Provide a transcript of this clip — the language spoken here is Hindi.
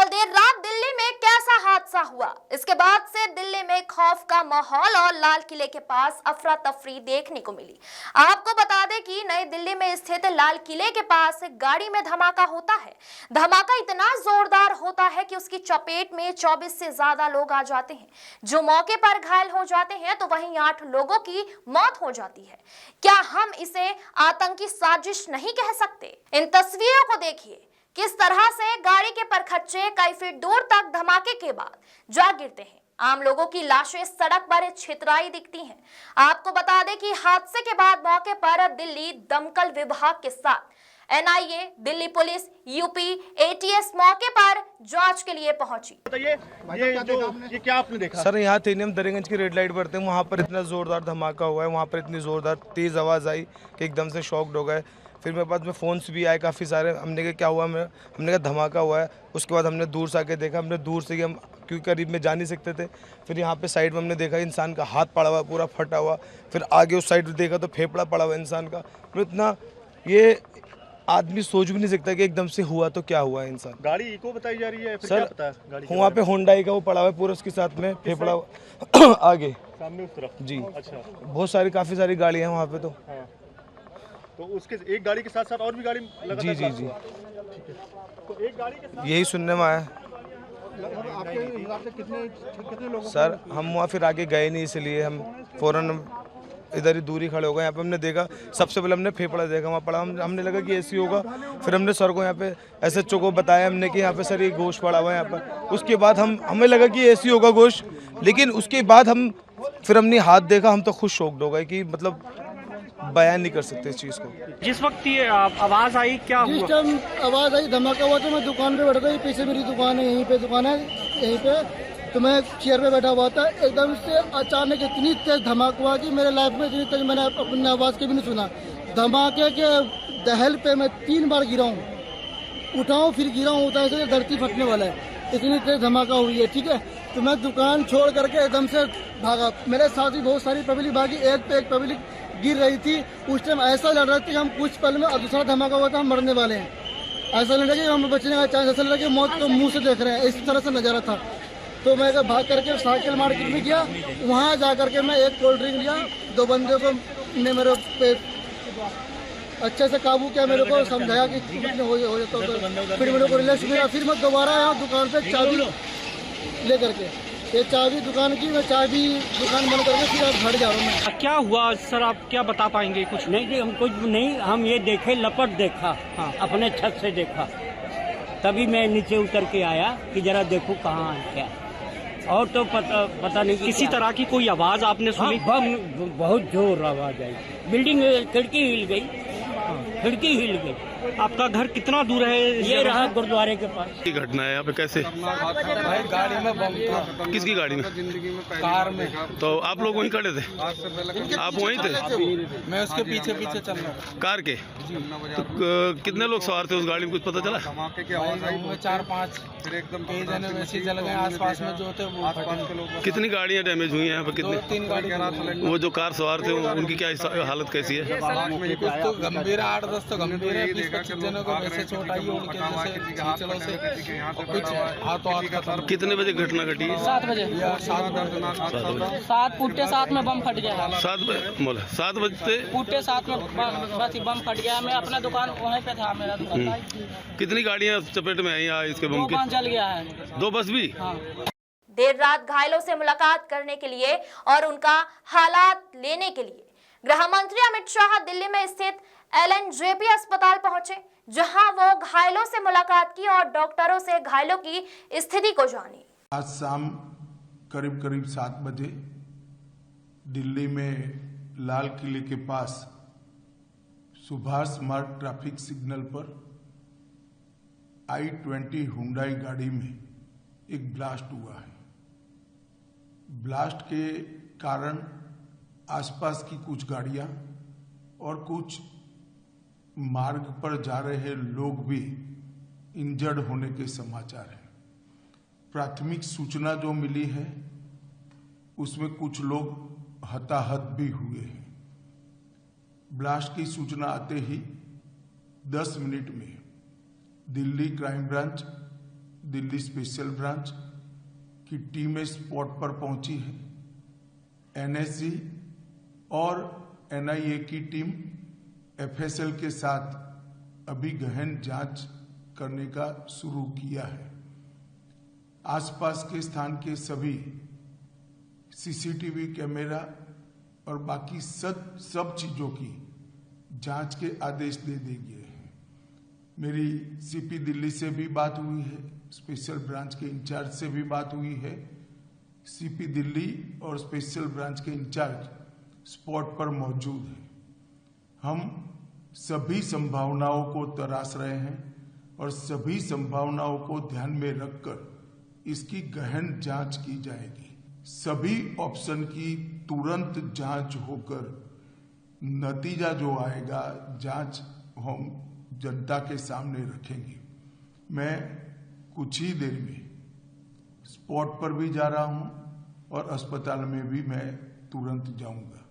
कल देर रात दिल्ली में कैसा हादसा हुआ, इसके बाद से दिल्ली में खौफ का माहौल और लाल किले के पास अफरा तफरी देखने को मिली। आपको बता दें कि नई दिल्ली में स्थित लाल किले के पास एक गाड़ी में धमाका होता है। धमाका इतना जोरदार होता है कि उसकी चपेट में 24 से ज्यादा लोग आ जाते हैं, जो मौके पर घायल हो जाते हैं, तो वहीं 8 लोगों की मौत हो जाती है। क्या हम इसे आतंकी साजिश नहीं कह सकते? इन तस्वीरों को देखिए, किस तरह से गाड़ी के परखच्चे कई फीट दूर तक धमाके के बाद जा गिरते हैं। आम लोगों की लाशें सड़क पर छितराई दिखती हैं। आपको बता दें कि हादसे के बाद मौके पर दिल्ली दमकल विभाग के साथ NIA, Delhi police, UP ATS मौके पर जांच के लिए पहुंची। बताइए, ये क्या आपने देखा? सर, यहाँ थे हम दरिगंज की रेड लाइट पर थे, वहाँ पर इतना जोरदार धमाका हुआ है, वहाँ पर इतनी जोरदार तेज आवाज़ आई कि एकदम से शॉक्ड हो गए। फिर मेरे पास में फ़ोन्स भी आए काफ़ी सारे। हमने कहा क्या हुआ, हमने कहा धमाका हुआ है। उसके बाद हमने दूर से आके देखा, हमने दूर से ही, हम क्योंकि करीब में जा नहीं सकते थे। फिर यहाँ पे साइड में हमने देखा इंसान का हाथ पड़ा हुआ, पूरा फटा हुआ। फिर आगे उस साइड देखा तो फेफड़ा पड़ा हुआ इंसान का। तो इतना ये आदमी सोच भी नहीं सकता कि एकदम से हुआ तो क्या हुआ है इंसान। गाड़ी इको बताई जा रही है, फिर सर, क्या पता है गाड़ी वहाँ पे होंडाई का वो पड़ा हुआ है पूरा, उसके साथ में फेफड़ा आगे सामने उस तरफ। जी, अच्छा, बहुत सारी काफ़ी सारी गाड़ियाँ हैं वहाँ पे। तो हाँ। तो उसके एक गाड़ी के साथ साथ और भी गाड़ी लगातार जी जी जी, ठीक है। तो एक गाड़ी के साथ यही सुनने में आया। आपके हिसाब से कितने लोग? सर, हम वहाँ फिर आगे गए नहीं, इसलिए हम फौरन इधर ही दूरी खड़े हो गए। यहाँ पे हमने देखा, सबसे पहले हमने फेफड़ा देखा वहाँ पड़ा, हमने लगा कि ऐसी होगा। फिर हमने सर को यहाँ पे एसएचओ को बताया हमने कि यहाँ पे सर ये गोश्त पड़ा हुआ है यहाँ पर। उसके बाद हमें लगा कि ऐसी होगा गोश्त, लेकिन उसके बाद फिर हमने हाथ देखा, हम तो खुद शॉक्ड हो गए कि मतलब बयान नहीं कर सकते इस चीज़ को। जिस वक्त ये आवाज़ आई, क्या हुआ? जिस टाइम आवाज़ आई, धमाका हुआ, तो मैं दुकान पे बैठा था। पीछे मेरी दुकान है, यहीं पे दुकान है, यहीं पे। तो मैं चेयर पे बैठा हुआ था, एकदम से अचानक इतनी तेज धमाका हुआ कि मेरे लाइफ में इतनी तेज मैंने अपनी आवाज़ के भी नहीं सुना। धमाके के दहल पे मैं 3 बार गिरा हूँ, उठाऊँ फिर गिरा हूँ, उठा से धरती फटने वाला है, इतनी तेज धमाका हुई है। ठीक है, तो मैं दुकान छोड़ करके एकदम से भागा। मेरे साथ ही बहुत सारी पब्लिक भागी, एक पे एक पब्लिक गिर रही थी। उस टाइम ऐसा लग रहा था कि हम कुछ पल में, दूसरा धमाका हुआ था, हम मरने वाले हैं। ऐसा लग रहा कि हम बचने का चांस, ऐसा लग रहा कि मौत को मुंह से देख रहे हैं, इस तरह से नजारा था। तो मैं भाग करके साइकिल मार्केट में गया, वहाँ जा करके मैं एक कोल्ड ड्रिंक लिया। 2 बंदे को ने मेरे पे अच्छे से काबू किया, मेरे को समझाया कि हो जाता तो फिर मेरे को रिलैक्स मिला। फिर मैं दोबारा आया दुकान पे चाबी ले करके, ये चाबी दुकान की, मैं चाबी दुकान बंद करके फिर अब घर जा रहा हूँ। क्या हुआ सर, आप क्या बता पाएंगे? कुछ नहीं जी, हम कुछ नहीं, हम ये देखे, लपट देखा। हाँ, अपने छत से देखा, तभी मैं नीचे उतर के आया कि जरा देखूं कहाँ है क्या। और तो पता नहीं किसी तरह की कोई आवाज़ आपने सुनी? हाँ, बहुत जोर आवाज आई, बिल्डिंग खिड़की हिल गई, खिड़की हिल गई। आपका घर कितना दूर है? ये रहा गुरुद्वारे के पास। की घटना है यहाँ पे, कैसे? भाई गाड़ी में बम था। किसकी गाड़ी में? जिंदगी में कार में। तो आप लोग वहीं खड़े थे? आप वहीं थे? मैं उसके पीछे पीछे चल रहा था। कार के? तो कितने लोग सवार थे उस गाड़ी में, कुछ पता चला? धमाके की आवाज आई, 4-5, फिर एकदम कई जने वैसे जल गए। आसपास में जो थे वो आसपास के लोग। कितनी गाड़ियाँ डैमेज हुई हैं यहाँ पे? कितनी? 2-3 गाड़ी। वो जो कार सवार थे उनकी क्या हालत कैसी है? कुछ तो गंभीर है, 8-10 तो गंभीर है, 20-25 जनों को वैसे चोट आई है उनके जैसे खींचड़ों से, कुछ हाथों हाथ खत्म। कितने बजे घटना घटी? 7 बजे। 7 बजे। 7 पुट्टे 7 में बम फट गया। 7 बजे? 7 बजते पुट्टे 7 में बस बम फट गया। मैं अपना दुकान वहीं पे था, मेरा दुकान। कितनी गाड़ियाँ चपेट में आई इसके बम की? 2 बस जल गया है। 2 बस भी? हाँ। देर रात घायलों से मुलाकात करने के लिए और उनका हालात लेने के लिए गृह मंत्री अमित शाह दिल्ली में स्थित LNJP अस्पताल पहुंचे, जहां वो घायलों से मुलाकात की और डॉक्टरों से घायलों की स्थिति को जानी। आज शाम करीब 7 बजे दिल्ली में लाल किले के पास सुभाष मार्ग ट्रैफिक सिग्नल पर I-20 हुंडई गाड़ी में एक ब्लास्ट हुआ है। ब्लास्ट के कारण आसपास की कुछ गाड़ियां और कुछ मार्ग पर जा रहे लोग भी इंजर्ड होने के समाचार हैं। प्राथमिक सूचना जो मिली है उसमें कुछ लोग हताहत भी हुए हैं। ब्लास्ट की सूचना आते ही 10 मिनट में Delhi crime branch Delhi special branch की टीमें स्पॉट पर पहुंची है। एनएसजी और एनआईए की टीम एफएसएल के साथ अभी गहन जांच करने का शुरू किया है। आसपास के स्थान के सभी सीसीटीवी कैमरा और बाकी सब चीजों की जांच के आदेश दे दिए हैं। मेरी सीपी दिल्ली से भी बात हुई है, स्पेशल ब्रांच के इंचार्ज से भी बात हुई है। सीपी दिल्ली और स्पेशल ब्रांच के इंचार्ज स्पॉट पर मौजूद हैं। हम सभी संभावनाओं को तराश रहे हैं और सभी संभावनाओं को ध्यान में रखकर इसकी गहन जांच की जाएगी। सभी ऑप्शन की तुरंत जांच होकर नतीजा जो आएगा जांच हम जनता के सामने रखेंगे। मैं कुछ ही देर में स्पॉट पर भी जा रहा हूं और अस्पताल में भी मैं तुरंत जाऊंगा।